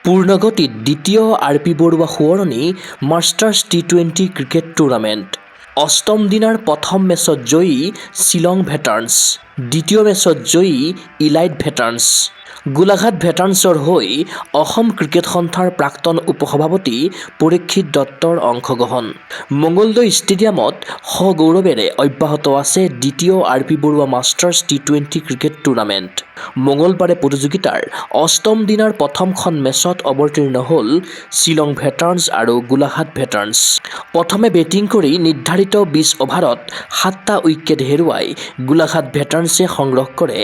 পূৰ্ণগতিত দ্বিতীয় আৰ.পি. বৰুৱা সোঁৱৰণী মাষ্টাৰ্ছ টি-20 ক্ৰিকেট টুৰ্ণামেণ্ট। অষ্টম দিনাৰ প্ৰথম মেচত জয়ী শ্বিলং ভেটাৰ্নছ, দ্বিতীয় মেচত জয়ী ইলাইট ভেটাৰ্নছ। গোলাঘাট ভেটাৰ্নছৰ হৈ অসম ক্ৰিকেট সন্থাৰ প্ৰাক্তন উপসভাপতি পৰীক্ষিত দত্তৰ অংশগ্ৰহণ। মঙলদৈ ষ্টেডিয়ামত সগৌৰৱেৰে অব্যাহত আছে দ্বিতীয় আৰ.পি. বৰুৱা মাষ্টাৰ্ছ টি-20 ক্ৰিকেট টুৰ্ণামেণ্ট। মঙলবাৰে প্ৰতিযোগিতাৰ অষ্টম দিনাৰ প্ৰথমখন মেচত অৱতীৰ্ণ হ'ল শ্বিলং ভেটাৰ্নছ আৰু গোলাঘাট ভেটাৰ্নছ। প্ৰথমে বেটিং কৰি নিৰ্ধাৰিত 20 অভাৰত 7টা উইকেট হেৰুৱাই গোলাঘাট ভেটাৰ্নছে সংগ্ৰহ কৰে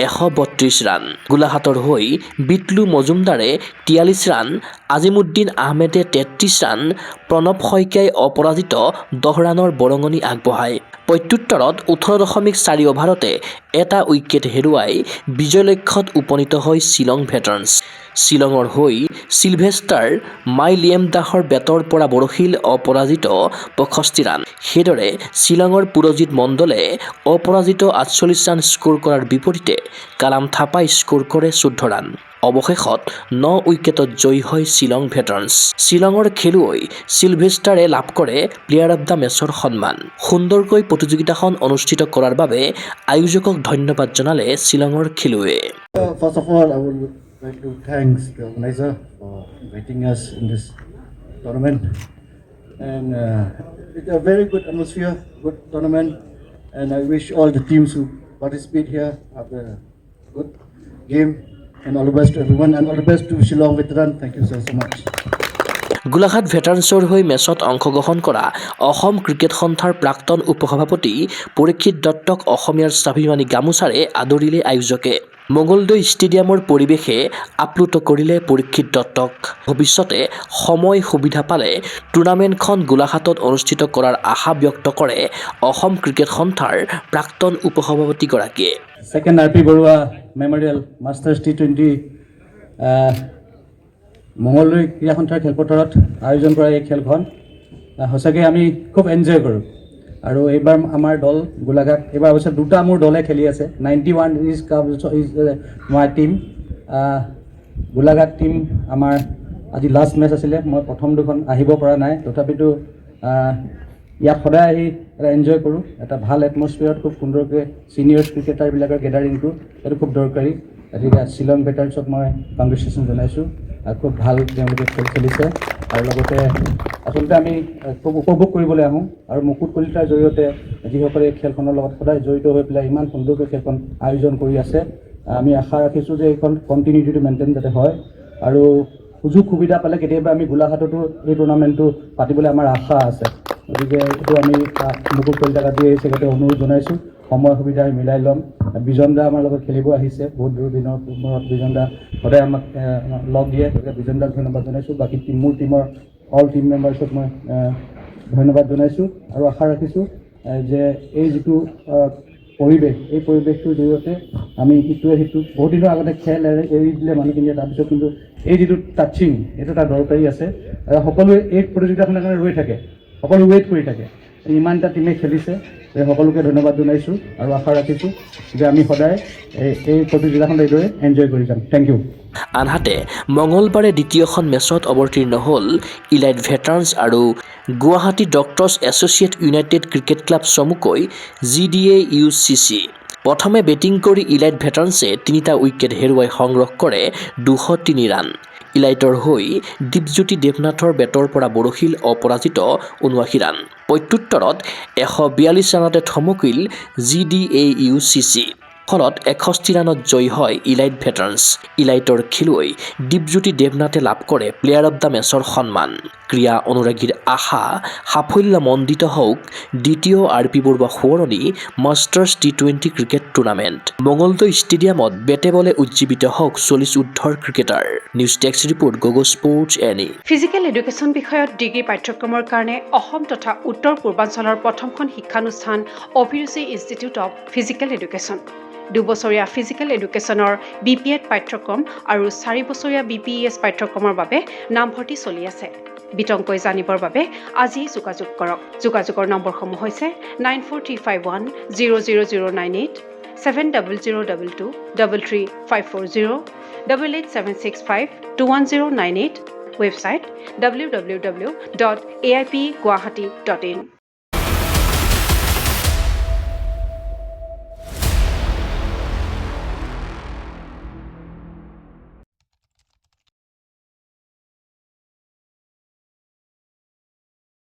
132 ৰান। গোলাঘাটৰ হৈ বিটলু মজুমদাৰে 43 ৰান, আজিমুদ্দিন আহমেদে 33 ৰান, প্ৰণৱ শইকীয়াই অপৰাজিত 10 ৰানৰ বৰঙণি আগবঢ়ায়। প্ৰত্যুত্তৰত 18.4 অভাৰতে এটা উইকেট হেৰুৱাই বিজয় লক্ষ্যত উপনীত হয় শ্বিলং ভেটাৰ্নছ। শ্বিলঙৰ হৈ চিলভেষ্টাৰ মাইলিয়েমদাসৰ বেটৰ পৰা বৰশীল অপৰাজিত 65 ৰান। সেইদৰে শ্বিলঙৰ পুৰজিত মণ্ডলে অপৰাজিত 48 ৰান স্ক'ৰ কৰাৰ বিপৰীতে কালাম থাপাই স্ক'ৰ কৰে 14 ৰান। অৱশেষত 9 উইকেটত জয়ী হয় শ্বিলং ভেটাৰ্নছ। শ্বিলঙৰ খেলুৱৈ চিলভেষ্টাৰে লাভ কৰে প্লেয়াৰ অৱ দ্য মেচৰ সন্মান। সুন্দৰকৈ প্ৰতিযোগিতাখন অনুষ্ঠিত কৰাৰ বাবে আয়োজকক ধন্যবাদ জনালে শ্বিলঙৰ খেলুৱৈয়ে। First of all, I would like to thank the organizer for inviting us in this tournament. And it's a very good atmosphere, good tournament. And I wish all the teams who participate here have a good game. And all the best to everyone. And all the best to Shillong Veteran. Thank you so much. Golaghat ভেটাৰ্নছৰ হৈ মেচত অংশগ্ৰহণ কৰা Assam cricket সন্থাৰ প্ৰাক্তন উপসভাপতি পৰীক্ষিত দত্তক অসমীয়াৰ স্বাভিমানী গামোচাৰে আদৰিলে আয়োজকে। মঙলদৈ ষ্টেডিয়ামৰ পৰিৱেশে আপ্লুত কৰিলে পৰীক্ষিত দত্তক। ভৱিষ্যতে সময় সুবিধা পালে টুৰ্ণামেণ্টখন গোলাঘাটত অনুষ্ঠিত কৰাৰ আশা ব্যক্ত কৰে অসম ক্ৰিকেট সন্থাৰ প্ৰাক্তন উপসভাপতিগৰাকীয়ে। Second R.P. Barua Memorial Masters T20 Mangaldai ক্ৰীড়া সন্থাৰ খেলপথাৰত আয়োজন কৰা এই খেলখন সঁচাকৈ আমি খুব এনজয় কৰোঁ। আৰু এইবাৰ আমাৰ দল গোলাঘাট, এইবাৰ অৱশ্যে দুটা মোৰ দলে খেলি আছে। 91 is my team. Golaghat team আমাৰ আজি লাষ্ট মেচ আছিলে, মই প্ৰথম দুখন আহিব পৰা নাই, তথাপিতো ইয়াত সদায় আহি এটা এনজয় কৰোঁ। এটা ভাল এটমছফিয়াৰত খুব সুন্দৰকৈ ছিনিয়ৰ্ছ ক্ৰিকেটাৰবিলাকৰ গেডাৰিংটো এইটো খুব দৰকাৰী। গতিকে শ্বিলং ভেটাৰ্নছক মই কংগ্ৰেচুলেশ্যন জনাইছোঁ। খুব ভাল তেওঁলোকে খেল খেলিছে আৰু লগতে আচলতে আমি খুব উপভোগ কৰিবলৈ আহোঁ। আৰু মুকুট কলিতাৰ জৰিয়তে যিসকলে খেলখনৰ লগত সদায় জড়িত হৈ পেলাই ইমান সুন্দৰকৈ খেলখন আয়োজন কৰি আছে, আমি আশা ৰাখিছোঁ যে এইখন কণ্টিনিউটিটো মেইনটেইন যাতে হয়। আৰু সুযোগ সুবিধা পালে কেতিয়াবা আমি গোলাঘাটতো এই টুৰ্ণামেণ্টটো পাতিবলৈ আমাৰ আশা আছে। গতিকে এইটো আমি মুকুট কলিতাক আজি এই চেগতে অনুৰোধ জনাইছোঁ, সময় সুবিধা মিলাই ল'ম। বিজন দা আমাৰ লগত খেলিব আহিছে বহুত দিনৰ মূৰত। বিজন দা সদায় আমাক লগ দিয়ে, গতিকে বিজন দাক ধন্যবাদ জনাইছোঁ। বাকী মোৰ টিমৰ অল টিম মেম্বাৰ্ছক মই ধন্যবাদ জনাইছোঁ আৰু আশা ৰাখিছোঁ যে এই যিটো পৰিৱেশ, এই পৰিৱেশটোৰ জৰিয়তে আমি ইটোৱে সিটো বহুত দিনৰ আগতে খেল এৰি দিলে মানুহখিনিয়ে, তাৰপিছত কিন্তু এই যিটো টাচিং এইটো এটা দৰকাৰী আছে। আৰু সকলোৱে এই প্ৰতিযোগিতাখনৰ কাৰণে ৰৈ থাকে, সকলো ৱেইট কৰি থাকে। ইমান এটা টিমে খেলিছে, সকলোকে ধন্যবাদ জনাইছোঁ আৰু আশা ৰাখিছোঁ যে আমি সদায় এই প্ৰতিযোগিতাখন এইদৰে এনজয় কৰি যাম। Thank you. আনহাতে মঙলবাৰে দ্বিতীয়খন মেচত অৱতীৰ্ণ হ'ল ইলাইট ভেটাৰ্নছ আৰু Guwahati Doctors Associate United Cricket Club চমুকৈ GDA-UCC। প্ৰথমে বেটিং কৰি ইলাইট ভেটাৰ্নছে 3টা উইকেট হেৰুৱাই সংগ্ৰহ কৰে 203 ৰান। ইলাইটৰ হৈ দীপজ্যোতি দেৱনাথৰ বেটৰ পৰা বৰশীল অপৰাজিত 79 ৰান। প্ৰত্যুত্তৰত 142 ৰানতে থমকিল GDA-UCC। ফলত 61 ৰানত জয়ী হয় ইলাইট ভেটাৰ্নছ। ইলাইটৰ খেলুৱৈ দীপজ্যোতি দেৱনাথে লাভ কৰে প্লেয়াৰ অৱ দ্য মেচৰ সন্মান। ক্ৰীড়া অনুৰাগীৰ আশা সাফল্যমণ্ডিত হওক দ্বিতীয় আৰ.পি. বৰুৱা সোঁৱৰণী মাষ্টাৰ্ছ টি-20 ক্ৰিকেট টুৰ্ণামেণ্ট। মঙলদৈ ষ্টেডিয়ামত বেটে বলে উজ্জীৱিত হওক 40 ঊৰ্ধৰ ক্ৰিকেটাৰ। নিউজ ডেস্ক ৰিপৰ্ট গগো স্পৰ্টছ এনি। ফিজিকেল এডুকেশ্যন বিষয়ত ডিগ্ৰী পাঠ্যক্ৰমৰ কাৰণে অসম তথা উত্তৰ পূৰ্বাঞ্চলৰ প্ৰথমখন শিক্ষানুষ্ঠান অভিৰুচি ইনষ্টিটিউট অৱ ফিজিকেল এডুকেশ্যন। 2 বছৰীয়া ফিজিকেল এডুকেশ্যনৰ BPEd পাঠ্যক্ৰম আৰু 4 বছৰীয়া BPES পাঠ্যক্ৰমৰ বাবে নামভৰ্তি চলি আছে। বিতংকৈ জানিবৰ বাবে আজি যোগাযোগ কৰক। যোগাযোগৰ নম্বৰসমূহ হৈছে 9435100098, 7002 33540 88765 21098 website www.aipguwahati.in